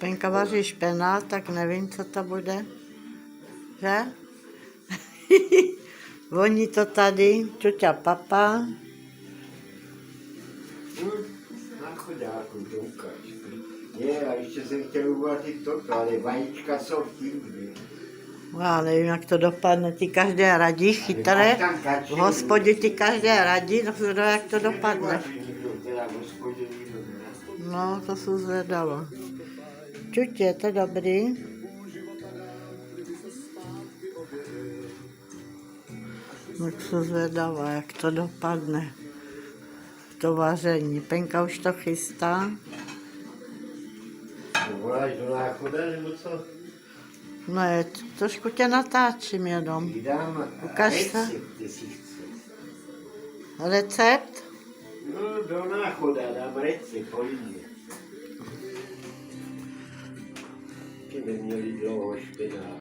Penka vaří špenát, tak nevím, co to bude. Že? Voní to tady, čuťa papa. Na chodáku to ukáž. A ještě jsem chtěl uvařit toto, ale vajíčka jsou v tím. Já nevím, jak to dopadne. Ty každé radí, chytré. V hospodě ti každé radí, no zvedá, jak to dopadne. No, to jsou zvedalo. Čutě, to dobrý. Tak se zvedala, jak to dopadne. To vaření. Penka už to chystá. Voláš do náchoda, nebo co? No je, trošku tě natáčím jenom. Ukaž se. Recept, jestli chceš. Recept? No, do náchoda dám recept, políně. Ty neměli dlouho špenát.